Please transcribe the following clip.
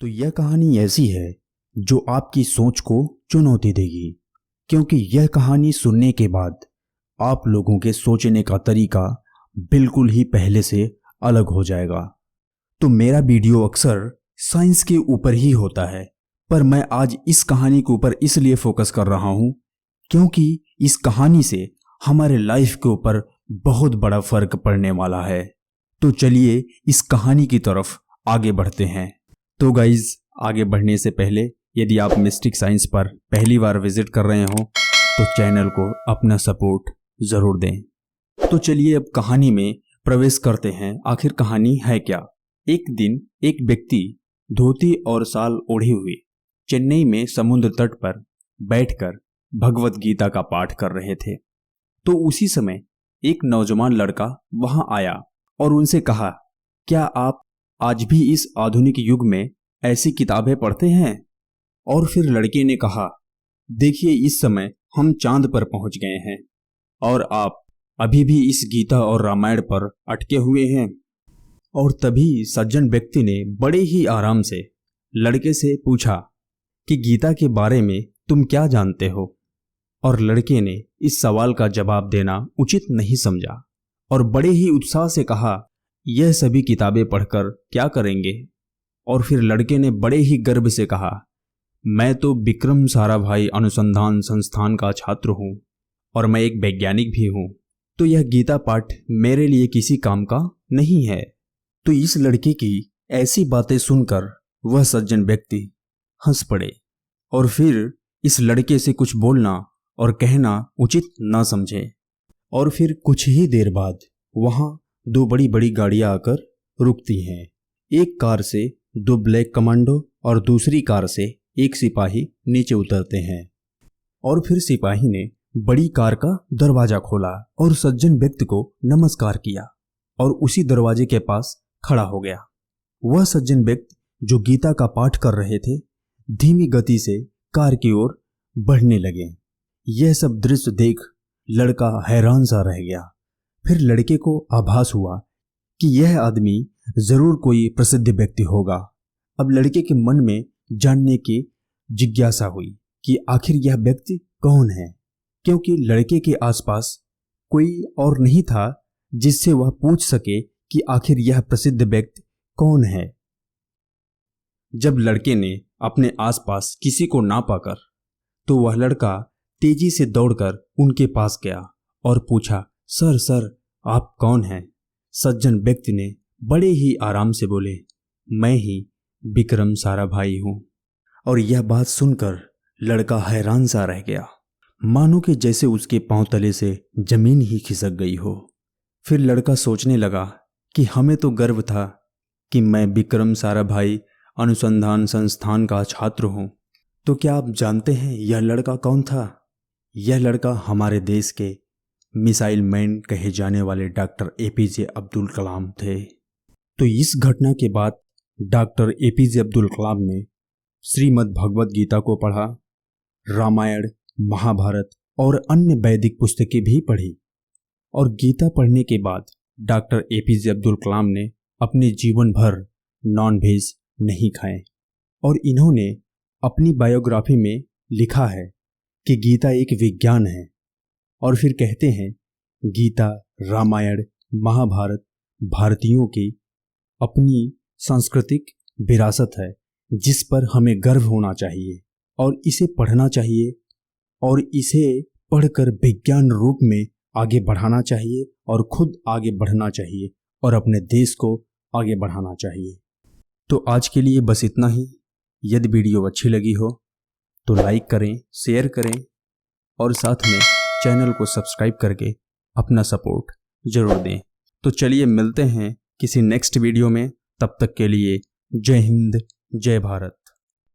तो यह कहानी ऐसी है जो आपकी सोच को चुनौती देगी, क्योंकि यह कहानी सुनने के बाद आप लोगों के सोचने का तरीका बिल्कुल ही पहले से अलग हो जाएगा। तो मेरा वीडियो अक्सर साइंस के ऊपर ही होता है, पर मैं आज इस कहानी के ऊपर इसलिए फोकस कर रहा हूँ क्योंकि इस कहानी से हमारे लाइफ के ऊपर बहुत बड़ा फर्क पड़ने वाला है। तो चलिए इस कहानी की तरफ आगे बढ़ते हैं। तो गाइज, आगे बढ़ने से पहले यदि आप मिस्टिक साइंस पर पहली बार विजिट कर रहे हो तो चैनल को अपना सपोर्ट जरूर दें। तो चलिए अब कहानी में प्रवेश करते हैं। आखिर कहानी है क्या। एक दिन एक व्यक्ति धोती और शाल ओढ़े हुए चेन्नई में समुद्र तट पर बैठकर भगवत गीता का पाठ कर रहे थे। तो उसी समय एक नौजवान लड़का वहां आया और उनसे कहा, क्या आप आज भी इस आधुनिक युग में ऐसी किताबें पढ़ते हैं? और फिर लड़के ने कहा, देखिए इस समय हम चांद पर पहुंच गए हैं और आप अभी भी इस गीता और रामायण पर अटके हुए हैं। और तभी सज्जन व्यक्ति ने बड़े ही आराम से लड़के से पूछा कि गीता के बारे में तुम क्या जानते हो? और लड़के ने इस सवाल का जवाब देना उचित नहीं समझा और बड़े ही उत्साह से कहा, यह सभी किताबें पढ़कर क्या करेंगे? और फिर लड़के ने बड़े ही गर्व से कहा, मैं तो विक्रम साराभाई अनुसंधान संस्थान का छात्र हूँ और मैं एक वैज्ञानिक भी हूँ, तो यह गीता पाठ मेरे लिए किसी काम का नहीं है। तो इस लड़के की ऐसी बातें सुनकर वह सज्जन व्यक्ति हंस पड़े और फिर इस लड़के से कुछ बोलना और कहना उचित ना समझे। और फिर कुछ ही देर बाद वहां दो बड़ी बड़ी गाड़ियां आकर रुकती हैं। एक कार से दो ब्लैक कमांडो और दूसरी कार से एक सिपाही नीचे उतरते हैं। और फिर सिपाही ने बड़ी कार का दरवाजा खोला और सज्जन व्यक्ति को नमस्कार किया और उसी दरवाजे के पास खड़ा हो गया। वह सज्जन व्यक्ति जो गीता का पाठ कर रहे थे धीमी गति से कार की ओर बढ़ने लगे। यह सब दृश्य देख लड़का हैरान सा रह गया। फिर लड़के को आभास हुआ कि यह आदमी जरूर कोई प्रसिद्ध व्यक्ति होगा। अब लड़के के मन में जानने की जिज्ञासा हुई कि आखिर यह व्यक्ति कौन है, क्योंकि लड़के के आसपास कोई और नहीं था जिससे वह पूछ सके कि आखिर यह प्रसिद्ध व्यक्ति कौन है। जब लड़के ने अपने आसपास किसी को ना पाकर तो वह लड़का तेजी से दौड़कर उनके पास गया और पूछा, सर सर आप कौन हैं? सज्जन व्यक्ति ने बड़े ही आराम से बोले, मैं ही विक्रम साराभाई हूं। और यह बात सुनकर लड़का हैरान सा रह गया, मानो कि जैसे उसके पांव तले से जमीन ही खिसक गई हो। फिर लड़का सोचने लगा कि हमें तो गर्व था कि मैं विक्रम साराभाई अनुसंधान संस्थान का छात्र हूं, तो क्या आप जानते हैं यह लड़का कौन था? यह लड़का हमारे देश के मिसाइल मैन कहे जाने वाले डॉक्टर एपीजे अब्दुल कलाम थे। तो इस घटना के बाद डॉक्टर एपीजे अब्दुल कलाम ने श्रीमद् भगवत गीता को पढ़ा, रामायण, महाभारत और अन्य वैदिक पुस्तकें भी पढ़ी। और गीता पढ़ने के बाद डॉक्टर एपीजे अब्दुल कलाम ने अपने जीवन भर नॉनवेज नहीं खाए। और इन्होंने अपनी बायोग्राफी में लिखा है कि गीता एक विज्ञान है। और फिर कहते हैं, गीता, रामायण, महाभारत भारतीयों की अपनी सांस्कृतिक विरासत है जिस पर हमें गर्व होना चाहिए और इसे पढ़ना चाहिए और इसे पढ़कर विज्ञान रूप में आगे बढ़ाना चाहिए और खुद आगे बढ़ना चाहिए और अपने देश को आगे बढ़ाना चाहिए। तो आज के लिए बस इतना ही। यदि वीडियो अच्छी लगी हो तो लाइक करें, शेयर करें और साथ में चैनल को सब्सक्राइब करके अपना सपोर्ट जरूर दें। तो चलिए मिलते हैं किसी नेक्स्ट वीडियो में। तब तक के लिए जय हिंद, जय भारत।